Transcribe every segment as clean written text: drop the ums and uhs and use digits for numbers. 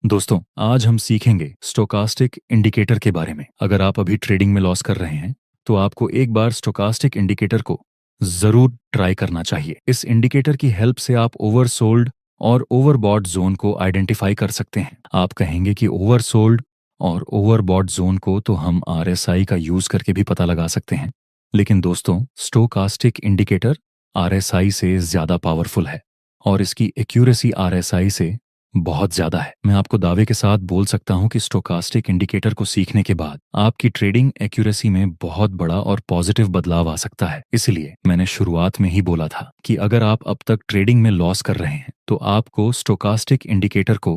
दोस्तों, आज हम सीखेंगे स्टोकास्टिक इंडिकेटर के बारे में। अगर आप अभी ट्रेडिंग में लॉस कर रहे हैं तो आपको एक बार स्टोकास्टिक इंडिकेटर को जरूर ट्राई करना चाहिए। इस इंडिकेटर की हेल्प से आप ओवरसोल्ड और ओवरबॉट जोन को आइडेंटिफाई कर सकते हैं। आप कहेंगे कि ओवरसोल्ड और ओवरबॉट जोन को तो हम आरएसआई का यूज करके भी पता लगा सकते हैं, लेकिन दोस्तों, स्टोकास्टिक इंडिकेटर आरएसआई से ज्यादा पावरफुल है और इसकी एक्यूरेसी आरएसआई से बहुत ज्यादा है। मैं आपको दावे के साथ बोल सकता हूं कि स्टोकास्टिक इंडिकेटर को सीखने के बाद आपकी ट्रेडिंग एक्यूरेसी में बहुत बड़ा और पॉजिटिव बदलाव आ सकता है। इसलिए मैंने शुरुआत में ही बोला था कि अगर आप अब तक ट्रेडिंग में लॉस कर रहे हैं तो आपको स्टोकास्टिक इंडिकेटर को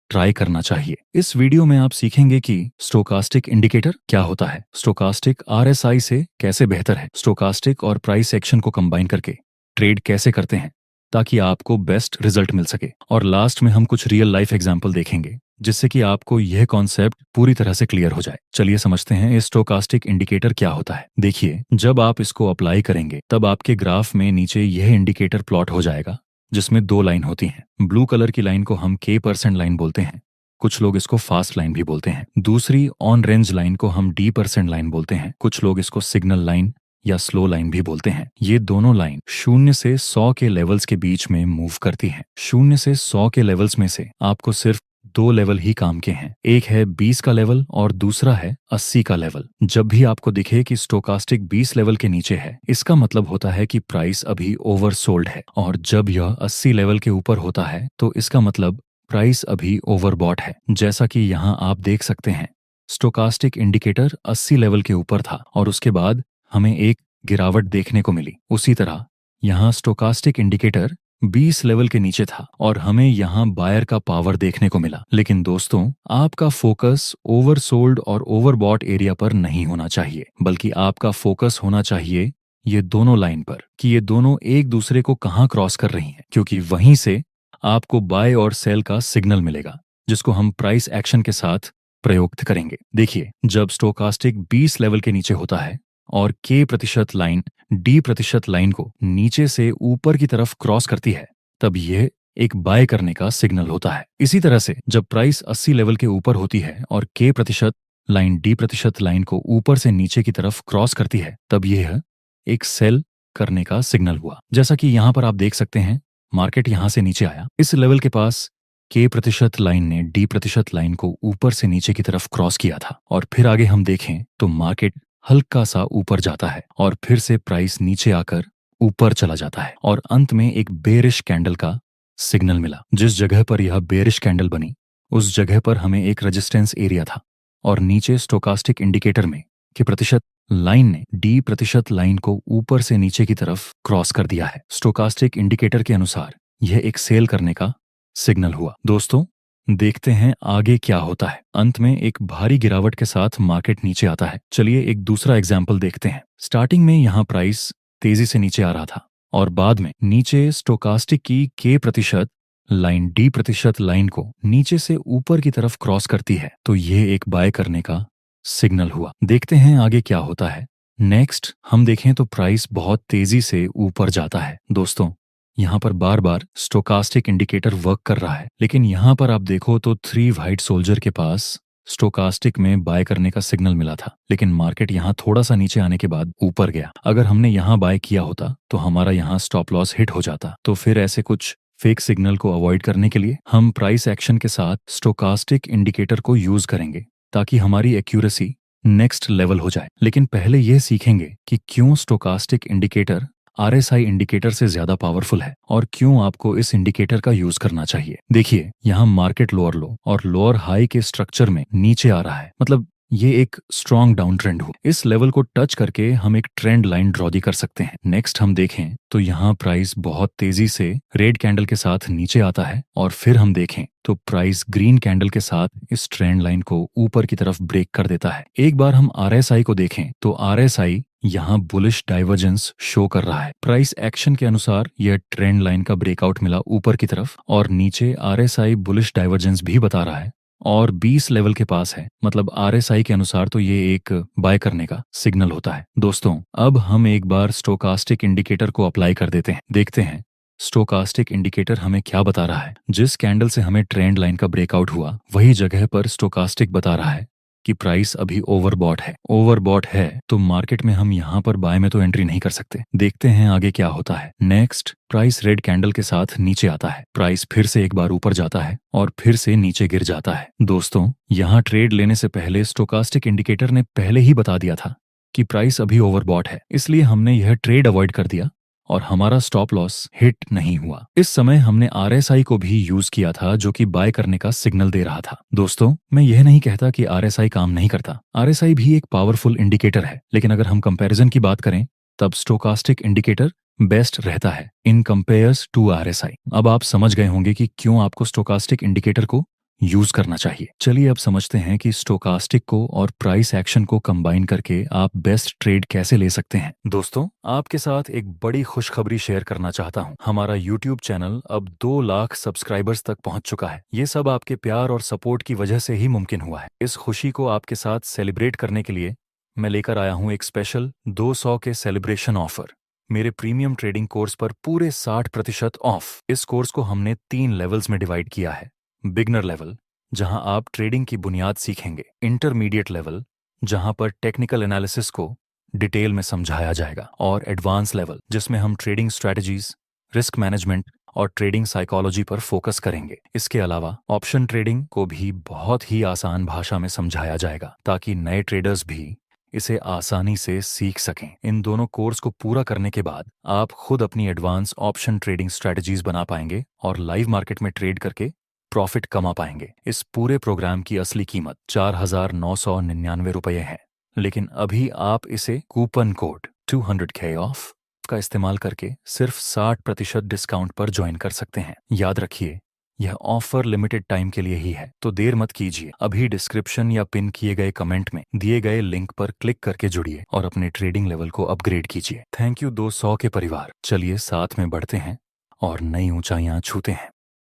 ट्राई करना चाहिए। इस वीडियो में आप सीखेंगे कि स्टोकास्टिक इंडिकेटर क्या होता है, स्टोकास्टिक आरएसआई से कैसे बेहतर है, स्टोकास्टिक और प्राइस एक्शन को कंबाइन करके ट्रेड कैसे करते हैं ताकि आपको बेस्ट रिजल्ट मिल सके, और लास्ट में हम कुछ रियल लाइफ एग्जाम्पल देखेंगे जिससे कि आपको यह कॉन्सेप्ट पूरी तरह से क्लियर हो जाए। चलिए समझते हैं ये स्टोकास्टिक इंडिकेटर क्या होता है। देखिए, जब आप इसको अप्लाई करेंगे तब आपके ग्राफ में नीचे यह इंडिकेटर प्लॉट हो जाएगा जिसमें दो लाइन होती हैं। ब्लू कलर की लाइन को हम K% लाइन बोलते हैं, कुछ लोग इसको फास्ट लाइन भी बोलते हैं। दूसरी ऑन रेंज लाइन को हम D% लाइन बोलते हैं, कुछ लोग इसको सिग्नल लाइन या स्लो लाइन भी बोलते हैं। ये दोनों लाइन 0 से 100 के लेवल्स के बीच में मूव करती हैं। 0 से 100 के लेवल्स में से आपको सिर्फ दो लेवल ही काम के हैं, एक है 20 का लेवल और दूसरा है 80 का लेवल। जब भी आपको दिखे कि स्टोकास्टिक 20 लेवल के नीचे है, इसका मतलब होता है कि प्राइस अभी ओवरसोल्ड है, और जब यह 80 लेवल के ऊपर होता है तो इसका मतलब प्राइस अभी ओवरबॉट है। जैसा कि यहाँ आप देख सकते हैं, स्टोकास्टिक इंडिकेटर 80 लेवल के ऊपर था और उसके बाद हमें एक गिरावट देखने को मिली। उसी तरह यहाँ स्टोकास्टिक इंडिकेटर 20 लेवल के नीचे था और हमें यहाँ बायर का पावर देखने को मिला। लेकिन दोस्तों, आपका फोकस ओवरसोल्ड और ओवरबॉट एरिया पर नहीं होना चाहिए, बल्कि आपका फोकस होना चाहिए ये दोनों लाइन पर कि ये दोनों एक दूसरे को कहाँ क्रॉस कर रही हैं, क्योंकि वहीं से आपको बाय और सेल का सिग्नल मिलेगा जिसको हम प्राइस एक्शन के साथ प्रयुक्त करेंगे। देखिए, जब स्टोकास्टिक 20 लेवल के नीचे होता है और K% लाइन D% लाइन को नीचे से ऊपर की तरफ क्रॉस करती है, तब यह एक बाय करने का सिग्नल होता है। इसी तरह से जब प्राइस 80 लेवल के ऊपर होती है और K% लाइन D% लाइन को ऊपर से नीचे की तरफ क्रॉस करती है, तब यह एक सेल करने का सिग्नल हुआ। जैसा कि यहाँ पर आप देख सकते हैं, मार्केट यहाँ से नीचे आया, इस लेवल के पास K% लाइन ने D% लाइन को ऊपर से नीचे की तरफ क्रॉस किया था, और फिर आगे हम देखें तो मार्केट हल्का सा ऊपर जाता है और फिर से प्राइस नीचे आकर ऊपर चला जाता है, और अंत में एक बेरिश कैंडल का सिग्नल मिला। जिस जगह पर यह बेरिश कैंडल बनी उस जगह पर हमें एक रेजिस्टेंस एरिया था, और नीचे स्टोकास्टिक इंडिकेटर में K% लाइन ने D% लाइन को ऊपर से नीचे की तरफ क्रॉस कर दिया है। स्टोकास्टिक इंडिकेटर के अनुसार यह एक सेल करने का सिग्नल हुआ। दोस्तों, देखते हैं आगे क्या होता है। अंत में एक भारी गिरावट के साथ मार्केट नीचे आता है। चलिए एक दूसरा एग्जाम्पल देखते हैं। स्टार्टिंग में यहाँ प्राइस तेजी से नीचे आ रहा था और बाद में नीचे स्टोकास्टिक की K% लाइन D% लाइन को नीचे से ऊपर की तरफ क्रॉस करती है, तो ये एक बाय करने का सिग्नल हुआ। देखते हैं आगे क्या होता है। नेक्स्ट हम देखें तो प्राइस बहुत तेजी से ऊपर जाता है। दोस्तों, यहाँ पर बार बार स्टोकास्टिक इंडिकेटर वर्क कर रहा है, लेकिन यहाँ पर आप देखो तो 3 व्हाइट सोल्जर के पास स्टोकास्टिक में बाय करने का सिग्नल मिला था, लेकिन मार्केट यहाँ थोड़ा सा नीचे आने के बाद ऊपर गया। अगर हमने यहाँ बाय किया होता तो हमारा यहाँ स्टॉप लॉस हिट हो जाता। तो फिर ऐसे कुछ फेक सिग्नल को अवॉइड करने के लिए हम प्राइस एक्शन के साथ स्टोकास्टिक इंडिकेटर को यूज करेंगे ताकि हमारी एक्यूरेसी नेक्स्ट लेवल हो जाए। लेकिन पहले यह सीखेंगे कि क्यों स्टोकास्टिक इंडिकेटर आरएसआई इंडिकेटर से ज्यादा पावरफुल है और क्यों आपको इस इंडिकेटर का यूज करना चाहिए। देखिए, यहाँ मार्केट लोअर लो और लोअर हाई के स्ट्रक्चर में नीचे आ रहा है, मतलब ये एक स्ट्रॉन्ग डाउन ट्रेंड हो। इस लेवल को टच करके हम एक ट्रेंड लाइन ड्रॉ भी कर सकते हैं। नेक्स्ट हम देखें तो यहाँ प्राइस बहुत तेजी से रेड कैंडल के साथ नीचे आता है, और फिर हम देखें तो प्राइस ग्रीन कैंडल के साथ इस ट्रेंड लाइन को ऊपर की तरफ ब्रेक कर देता है। एक बार हम आरएसआई को देखें तो आरएसआई यहाँ बुलिश डाइवर्जेंस शो कर रहा है। प्राइस एक्शन के अनुसार यह ट्रेंड लाइन का ब्रेकआउट मिला ऊपर की तरफ, और नीचे आरएसआई बुलिश डाइवर्जेंस भी बता रहा है और 20 लेवल के पास है, मतलब आरएसआई के अनुसार तो ये एक बाय करने का सिग्नल होता है। दोस्तों, अब हम एक बार स्टोकास्टिक इंडिकेटर को अप्लाई कर देते हैं। देखते हैं स्टोकास्टिक इंडिकेटर हमें क्या बता रहा है? जिस कैंडल से हमें ट्रेंड लाइन का ब्रेकआउट हुआ, वही जगह पर स्टोकास्टिक बता रहा है कि प्राइस अभी ओवरबॉट है। ओवरबॉट है तो मार्केट में हम यहाँ पर बाय में तो एंट्री नहीं कर सकते। देखते हैं आगे क्या होता है। नेक्स्ट, प्राइस रेड कैंडल के साथ नीचे आता है। प्राइस फिर से एक बार ऊपर जाता है और फिर से नीचे गिर जाता है। दोस्तों, यहाँ ट्रेड लेने से पहले स्टोकास्टिक इंडिकेटर ने पहले ही बता दिया था कि प्राइस अभी ओवरबॉट है, इसलिए हमने यह ट्रेड अवॉइड कर दिया और हमारा स्टॉप लॉस हिट नहीं हुआ। इस समय हमने RSI को भी यूज किया था, जो कि बाय करने का सिग्नल दे रहा था। दोस्तों, मैं यह नहीं कहता कि RSI काम नहीं करता। RSI भी एक पावरफुल इंडिकेटर है, लेकिन अगर हम कंपैरिजन की बात करें तब स्टोकास्टिक इंडिकेटर बेस्ट रहता है इन कंपेयर्स टू RSI। अब आप समझ गए होंगे कि क्यों आपको स्टोकास्टिक इंडिकेटर को यूज करना चाहिए। चलिए अब समझते हैं कि स्टोकास्टिक को और प्राइस एक्शन को कंबाइन करके आप बेस्ट ट्रेड कैसे ले सकते हैं। दोस्तों, आपके साथ एक बड़ी खुशखबरी शेयर करना चाहता हूं। हमारा YouTube चैनल अब 2 लाख सब्सक्राइबर्स तक पहुंच चुका है। ये सब आपके प्यार और सपोर्ट की वजह से ही मुमकिन हुआ है। इस खुशी को आपके साथ सेलिब्रेट करने के लिए मैं लेकर आया हूं एक स्पेशल 200 के सेलिब्रेशन ऑफर। मेरे प्रीमियम ट्रेडिंग कोर्स पर पूरे 60% ऑफ। इस कोर्स को हमने 3 लेवल्स में डिवाइड किया है। बिगनर लेवल, जहां आप ट्रेडिंग की बुनियाद सीखेंगे। इंटरमीडिएट लेवल, जहां पर टेक्निकल एनालिसिस को डिटेल में समझाया जाएगा। और एडवांस लेवल, जिसमें हम ट्रेडिंग स्ट्रैटेजीज, रिस्क मैनेजमेंट और ट्रेडिंग साइकोलॉजी पर फोकस करेंगे। इसके अलावा ऑप्शन ट्रेडिंग को भी बहुत ही आसान भाषा में समझाया जाएगा, ताकि नए ट्रेडर्स भी इसे आसानी से सीख सकें। इन दोनों कोर्स को पूरा करने के बाद आप खुद अपनी एडवांस ऑप्शन ट्रेडिंग स्ट्रैटेजीज बना पाएंगे और लाइव मार्केट में ट्रेड करके प्रॉफिट कमा पाएंगे। इस पूरे प्रोग्राम की असली कीमत 4,999 रुपये है, लेकिन अभी आप इसे कूपन कोड 200K ऑफ का इस्तेमाल करके सिर्फ 60% डिस्काउंट पर ज्वाइन कर सकते हैं। याद रखिए, यह ऑफर लिमिटेड टाइम के लिए ही है, तो देर मत कीजिए। अभी डिस्क्रिप्शन या पिन किए गए कमेंट में दिए गए लिंक पर क्लिक करके जुड़िए और अपने ट्रेडिंग लेवल को अपग्रेड कीजिए। थैंक यू 200 के परिवार। चलिए साथ में बढ़ते हैं और नई ऊंचाइयां छूते हैं।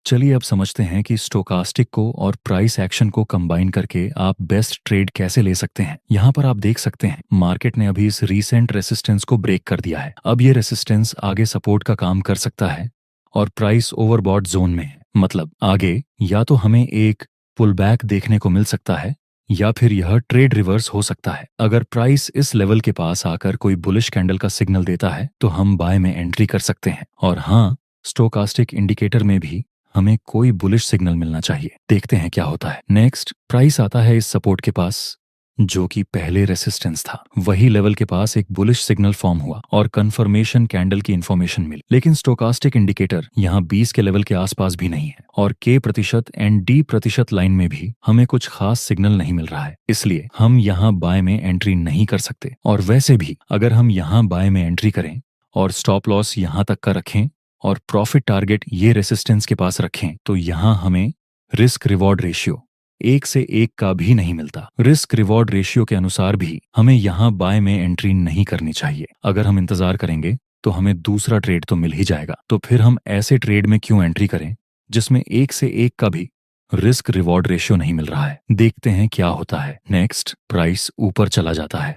चलिए अब समझते हैं कि स्टोकास्टिक को और प्राइस एक्शन को कंबाइन करके आप बेस्ट ट्रेड कैसे ले सकते हैं। यहाँ पर आप देख सकते हैं मार्केट ने अभी इस रीसेंट रेसिस्टेंस को ब्रेक कर दिया है। अब ये रेसिस्टेंस आगे सपोर्ट का काम कर सकता है और प्राइस ओवरबॉट जोन में है। मतलब आगे या तो हमें एक पुल बैक देखने को मिल सकता है या फिर यह ट्रेड रिवर्स हो सकता है। अगर प्राइस इस लेवल के पास आकर कोई बुलिश कैंडल का सिग्नल देता है तो हम बाय में एंट्री कर सकते हैं। और हाँ, स्टोकास्टिक इंडिकेटर में भी हमें कोई बुलिश सिग्नल मिलना चाहिए। देखते हैं क्या होता है। नेक्स्ट, प्राइस आता है इस सपोर्ट के पास, जो कि पहले रेसिस्टेंस था। वही लेवल के पास एक बुलिश सिग्नल फॉर्म हुआ और कंफर्मेशन कैंडल की इंफॉर्मेशन मिली। लेकिन स्टोकास्टिक इंडिकेटर यहाँ 20 के लेवल के आसपास भी नहीं है और K% एंड D% लाइन में भी हमें कुछ खास सिग्नल नहीं मिल रहा है, इसलिए हम यहाँ बाय में एंट्री नहीं कर सकते। और वैसे भी अगर हम यहाँ बाय में एंट्री करें और स्टॉप लॉस यहाँ तक का रखें और प्रॉफिट टारगेट ये रेसिस्टेंस के पास रखें, तो यहाँ हमें रिस्क रिवॉर्ड रेशियो 1 से 1 का भी नहीं मिलता। रिस्क रिवॉर्ड रेशियो के अनुसार भी हमें यहाँ बाय में एंट्री नहीं करनी चाहिए। अगर हम इंतजार करेंगे तो हमें दूसरा ट्रेड तो मिल ही जाएगा। तो फिर हम ऐसे ट्रेड में क्यों एंट्री करें जिसमें 1 से 1 का भी रिस्क रिवॉर्ड रेशियो नहीं मिल रहा है। देखते हैं क्या होता है। नेक्स्ट, प्राइस ऊपर चला जाता है।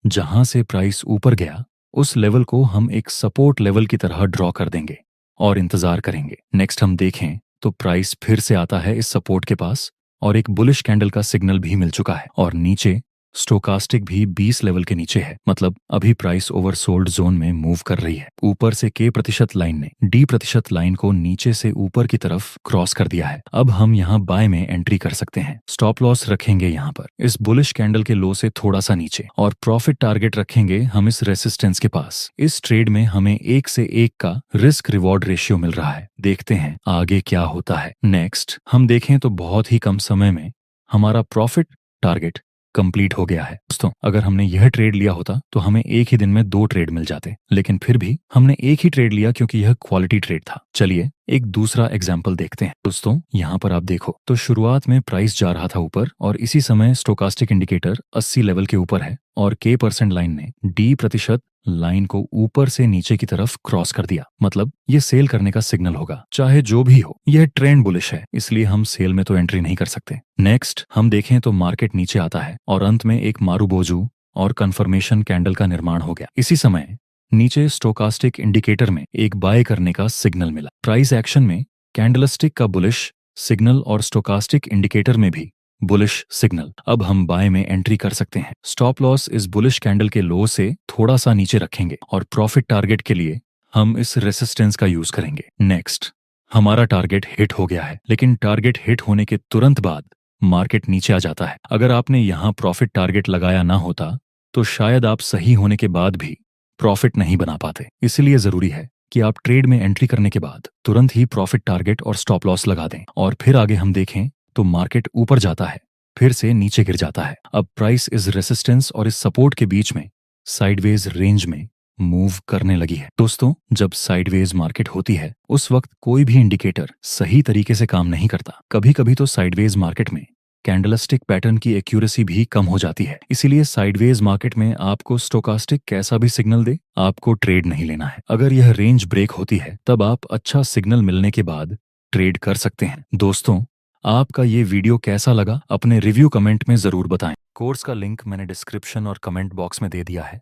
जहां से प्राइस ऊपर गया उस लेवल को हम एक सपोर्ट लेवल की तरह ड्रॉ कर देंगे और इंतजार करेंगे। नेक्स्ट हम देखें तो प्राइस फिर से आता है इस सपोर्ट के पास और एक बुलिश कैंडल का सिग्नल भी मिल चुका है और नीचे स्टोकास्टिक भी 20 लेवल के नीचे है। मतलब अभी प्राइस ओवरसोल्ड जोन में मूव कर रही है। ऊपर से K% लाइन ने D% लाइन को नीचे से ऊपर की तरफ क्रॉस कर दिया है। अब हम यहाँ बाय में एंट्री कर सकते हैं। स्टॉप लॉस रखेंगे यहाँ पर इस बुलिश कैंडल के लो से थोड़ा सा नीचे और प्रॉफिट टारगेट रखेंगे हम इस रेसिस्टेंस के पास। इस ट्रेड में हमें 1 से 1 का रिस्क रिवॉर्ड रेशियो मिल रहा है। देखते हैं आगे क्या होता है। नेक्स्ट हम देखें तो बहुत ही कम समय में हमारा प्रॉफिट टारगेट कंप्लीट हो गया है। दोस्तों, अगर हमने यह ट्रेड लिया होता तो हमें एक ही दिन में 2 ट्रेड मिल जाते, लेकिन फिर भी हमने एक ही ट्रेड लिया क्योंकि यह क्वालिटी ट्रेड था। चलिए एक दूसरा एग्जाम्पल देखते हैं। दोस्तों, यहाँ पर आप देखो तो शुरुआत में प्राइस जा रहा था ऊपर और इसी समय स्टोकास्टिक इंडिकेटर 80 लेवल के ऊपर है और K% लाइन ने D% लाइन को ऊपर से नीचे की तरफ क्रॉस कर दिया। मतलब ये सेल करने का सिग्नल होगा। चाहे जो भी हो, यह ट्रेंड बुलिश है, इसलिए हम सेल में तो एंट्री नहीं कर सकते। नेक्स्ट हम देखें तो मार्केट नीचे आता है और अंत में एक मारूबोजू और कंफर्मेशन कैंडल का निर्माण हो गया। इसी समय नीचे स्टोकास्टिक इंडिकेटर में एक बाय करने का सिग्नल मिला। प्राइस एक्शन में कैंडलस्टिक का बुलिश सिग्नल और स्टोकास्टिक इंडिकेटर में भी बुलिश सिग्नल। अब हम बाय में एंट्री कर सकते हैं। स्टॉप लॉस इस बुलिश कैंडल के लो से थोड़ा सा नीचे रखेंगे और प्रॉफिट टारगेट के लिए हम इस रेसिस्टेंस का यूज करेंगे। नेक्स्ट, हमारा टारगेट हिट हो गया है, लेकिन टारगेट हिट होने के तुरंत बाद मार्केट नीचे आ जाता है। अगर आपने यहाँ प्रॉफिट टारगेट लगाया ना होता तो शायद आप सही होने के बाद भी प्रॉफिट नहीं बना पाते। इसलिए जरूरी है कि आप ट्रेड में एंट्री करने के बाद तुरंत ही प्रॉफिट टारगेट और स्टॉप लॉस लगा दें और फिर आगे हम देखें तो मार्केट ऊपर जाता है, फिर से नीचे गिर जाता है। अब प्राइस इस रेसिस्टेंस और इस सपोर्ट के बीच में साइडवेज रेंज में मूव करने लगी है। दोस्तों, जब साइडवेज मार्केट होती है उस वक्त कोई भी इंडिकेटर सही तरीके से काम नहीं करता। कभी कभी तो साइडवेज मार्केट में कैंडलस्टिक पैटर्न की एक्यूरेसी भी कम हो जाती है। इसीलिए साइडवेज मार्केट में आपको स्टोकास्टिक कैसा भी सिग्नल दे, आपको ट्रेड नहीं लेना है। अगर यह रेंज ब्रेक होती है तब आप अच्छा सिग्नल मिलने के बाद ट्रेड कर सकते हैं। दोस्तों, आपका ये वीडियो कैसा लगा अपने रिव्यू कमेंट में जरूर बताएं। कोर्स का लिंक मैंने डिस्क्रिप्शन और कमेंट बॉक्स में दे दिया है।